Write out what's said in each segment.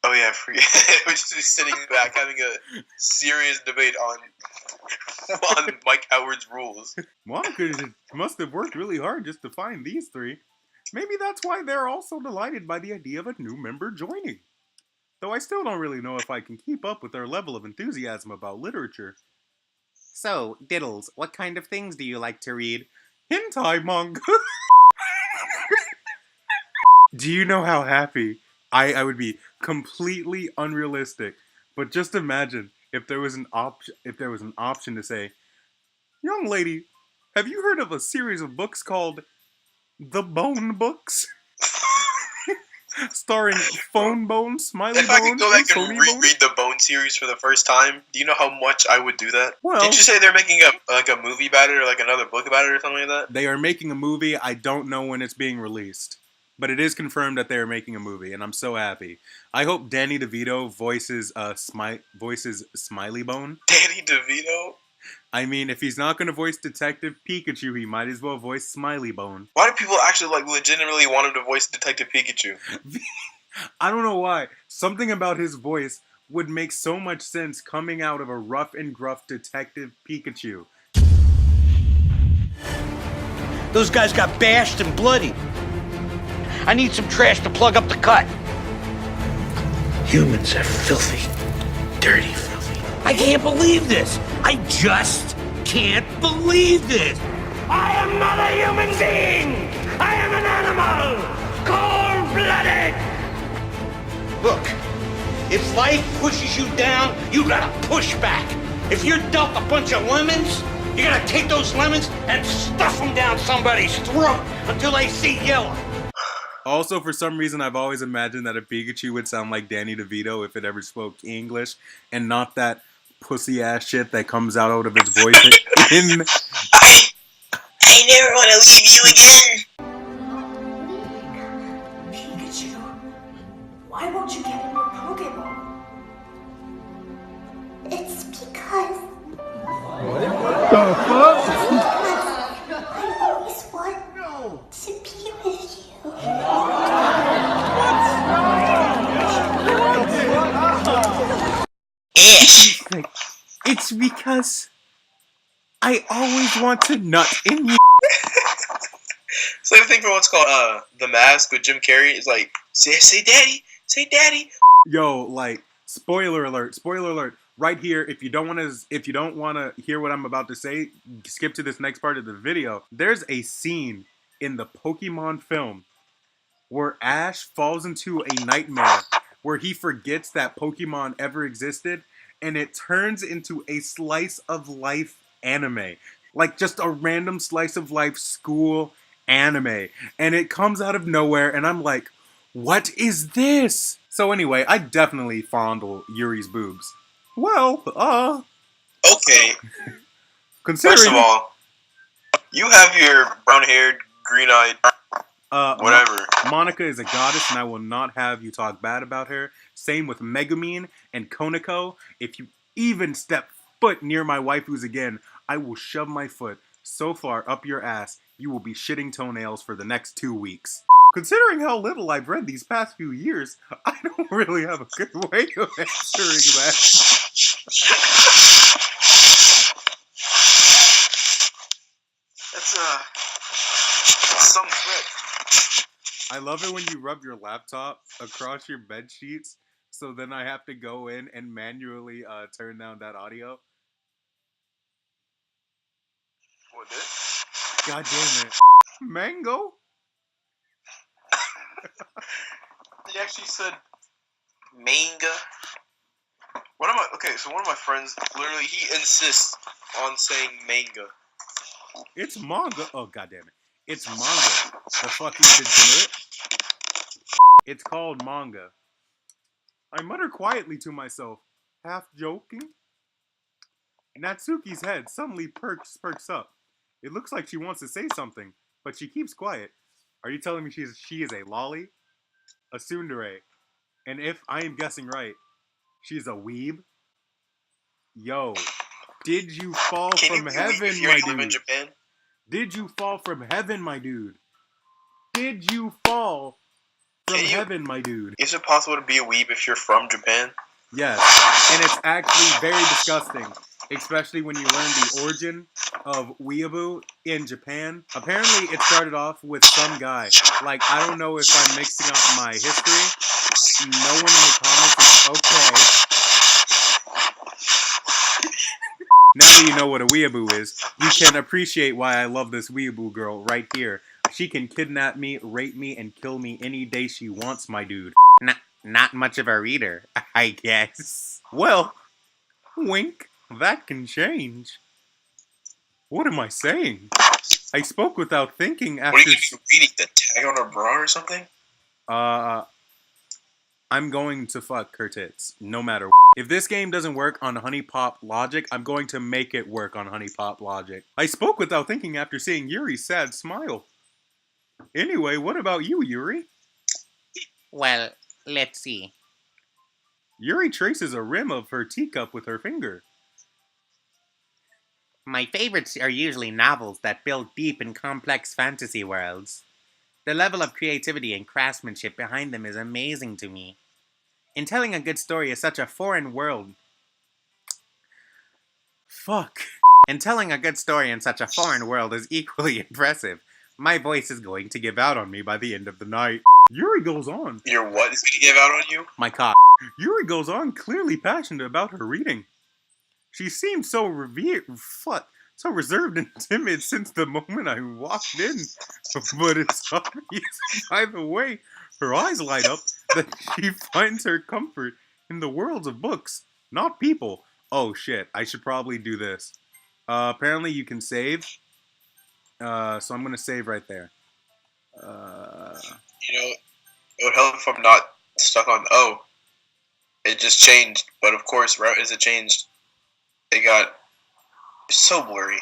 Oh yeah, I forget. We're just sitting back having a serious debate on Mike Howard's rules. Monica must have worked really hard just to find these three. Maybe that's why they're all so delighted by the idea of a new member joining. Though I still don't really know if I can keep up with their level of enthusiasm about literature. So, Diddles, what kind of things do you like to read? Hentai manga. Do you know how happy I would be? Completely unrealistic. But just imagine if there was an option to say, young lady, have you heard of a series of books called The Bone Books? Starring Phone Bone, Smiley If Bone, I could go back and and Bone? reread the Bone series for the first time, do you know how much I would do that? Well, didn't you say they're making a movie about it or like another book about it or something like that? They are making a movie. I don't know when it's being released, but it is confirmed that they are making a movie, and I'm so happy. I hope Danny DeVito voices Smiley Bone. Danny DeVito? I mean, if he's not going to voice Detective Pikachu, he might as well voice Smiley Bone. Why do people actually legitimately want him to voice Detective Pikachu? I don't know why. Something about his voice would make so much sense coming out of a rough and gruff Detective Pikachu. Those guys got bashed and bloody. I need some trash to plug up the cut. Humans are filthy. Dirty filthy. I can't believe this. I just can't believe this. I am not a human being. I am an animal. Cold-blooded. Look, if life pushes you down, you gotta push back. If you're dealt a bunch of lemons, you gotta take those lemons and stuff them down somebody's throat until they see yellow. Also, for some reason, I've always imagined that a Pikachu would sound like Danny DeVito if it ever spoke English, and not that pussy-ass shit that comes out of its voice in... I never want to leave you again! Pikachu, why won't you get in your Pokemon? It's because... What the fuck? I always want to be with you. It's because I always want to nut in you. It's like the thing from what's called The Mask with Jim Carrey. It's like, say daddy. Yo, like, spoiler alert. Right here, if you don't want to hear what I'm about to say, skip to this next part of the video. There's a scene in the Pokemon film where Ash falls into a nightmare where he forgets that Pokemon ever existed, and it turns into a slice of life anime. Like just a random slice of life school anime. And it comes out of nowhere, and I'm like, what is this? So anyway, I definitely fondle Yuri's boobs. Well, Okay. considering... First of all, you have your brown-haired, green-eyed, whatever. Monica is a goddess, and I will not have you talk bad about her. Same with Megumin and Konako. If you even step foot near my waifus again, I will shove my foot so far up your ass, you will be shitting toenails for the next 2 weeks. Considering how little I've read these past few years, I don't really have a good way of answering that. That's some threat. I love it when you rub your laptop across your bed sheets, so then I have to go in and manually turn down that audio. What this? God damn it. Mango? He actually said manga. One of my friends, literally, he insists on saying manga. It's manga. Oh, god damn it. It's manga. The fucking degenerate. It's called manga. I mutter quietly to myself, half joking. Natsuki's head suddenly perks up. It looks like she wants to say something, but she keeps quiet. Are you telling me she is a lolly? A tsundere? And if I am guessing right, she's a weeb? Yo, did you fall from heaven, my dude? In Japan? Did you fall from heaven, my dude? Did you fall from heaven, my dude. Is it possible to be a weeb if you're from Japan? Yes, and it's actually very disgusting, especially when you learn the origin of weeaboo in Japan. Apparently, it started off with some guy. Like, I don't know if I'm mixing up my history. No one in the comments is okay. Now that you know what a weeaboo is, you can appreciate why I love this weeaboo girl right here. She can kidnap me, rape me, and kill me any day she wants, my dude. Not much of a reader, I guess. Well, wink, that can change. What am I saying? I spoke without thinking after... What are you going to be reading? The tag on her bra or something? I'm going to fuck her tits, no matter what. If this game doesn't work on Honey Pop logic, I'm going to make it work on Honey Pop logic. I spoke without thinking after seeing Yuri's sad smile. Anyway, what about you, Yuri? Well, let's see. Yuri traces a rim of her teacup with her finger. My favorites are usually novels that build deep and complex fantasy worlds. The level of creativity and craftsmanship behind them is amazing to me. And telling a good story is such a foreign world. Fuck. And telling a good story in such a foreign world is equally impressive. My voice is going to give out on me by the end of the night. Yuri goes on. Your what is going to give out on you? My cock. Yuri goes on, clearly passionate about her reading. She seemed so so reserved and timid since the moment I walked in. But it's obvious, by the way, her eyes light up, that she finds her comfort in the worlds of books, not people. Oh shit, I should probably do this. Apparently you can save. So I'm gonna save right there. You know, it would help if I'm not stuck on, oh, it just changed. But of course, right as it changed, it got so blurry.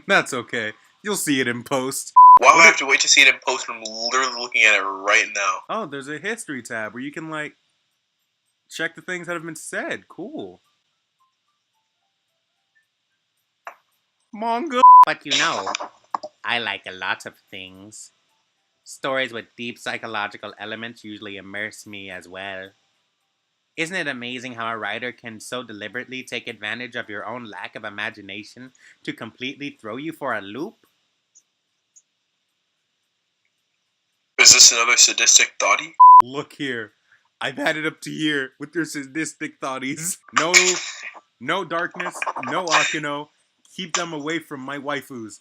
That's okay. You'll see it in post. Why would I have to wait to see it in post when I'm literally looking at it right now? Oh, there's a history tab where you can, like, check the things that have been said. Cool. Manga. But you know, I like a lot of things. Stories with deep psychological elements usually immerse me as well. Isn't it amazing how a writer can so deliberately take advantage of your own lack of imagination to completely throw you for a loop? Is this another sadistic thoughtie? Look here. I've had it up to here with your sadistic thoughties. No darkness, no Akino. Keep them away from my waifus.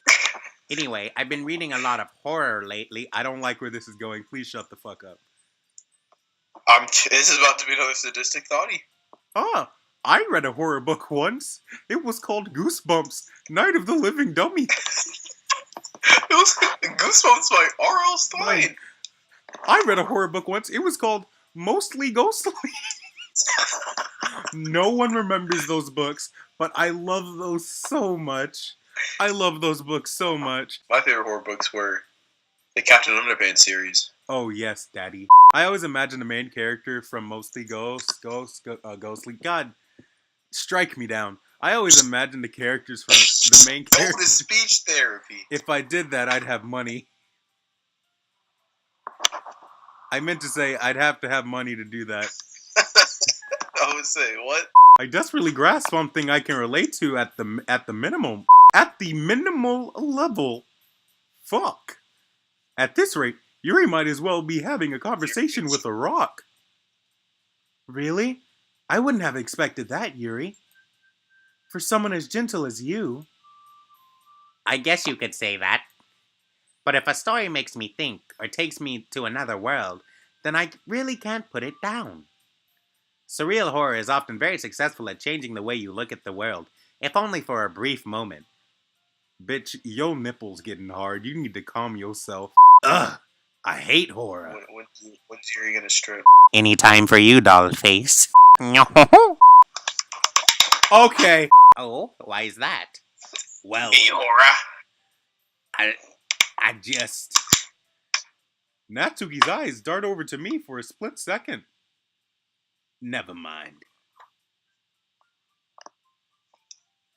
Anyway, I've been reading a lot of horror lately. I don't like where this is going. Please shut the fuck up. This is about to be another sadistic thoughtie. Ah, I read a horror book once. It was called Goosebumps, Night of the Living Dummy. It was Goosebumps by R.L. Stein. I read a horror book once. It was called Mostly Ghostly. No one remembers those books, but I love those so much. I love those books so much. My favorite horror books were the Captain Underpants series. Oh yes, Daddy. I always imagine the main character from Mostly Ghostly. God, strike me down. I always imagine the characters from the main character. Oh, the speech therapy. If I did that, I'd have money. I meant to say I'd have to have money to do that. I would say, what? I desperately grasp something I can relate to at the minimum. At the minimal level. Fuck. At this rate, Yuri might as well be having a conversation with a rock. Really? I wouldn't have expected that, Yuri. For someone as gentle as you. I guess you could say that. But if a story makes me think, or takes me to another world, then I really can't put it down. Surreal horror is often very successful at changing the way you look at the world, if only for a brief moment. Bitch, your nipple's getting hard. You need to calm yourself. Ugh, I hate horror. When's Yuri gonna strip? Anytime for you, doll face. Okay. Oh, why is that? Well, Hey, horror. I just... Natsuki's eyes dart over to me for a split second. Never mind.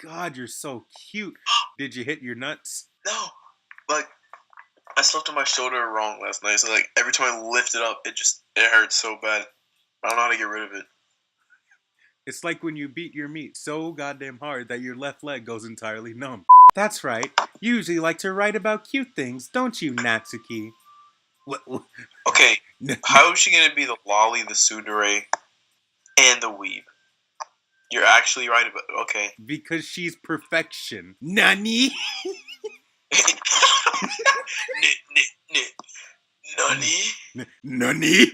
God, you're so cute. Did you hit your nuts? No, but I slept on my shoulder wrong last night, so like every time I lift it up, it hurts so bad. I don't know how to get rid of it. It's like when you beat your meat so goddamn hard that your left leg goes entirely numb. That's right. You usually like to write about cute things, don't you, Natsuki? Okay, how is she gonna be the lolly, the tsundere, and the weeb? You're actually right about okay. Because she's perfection. Nani? Nani? Nani?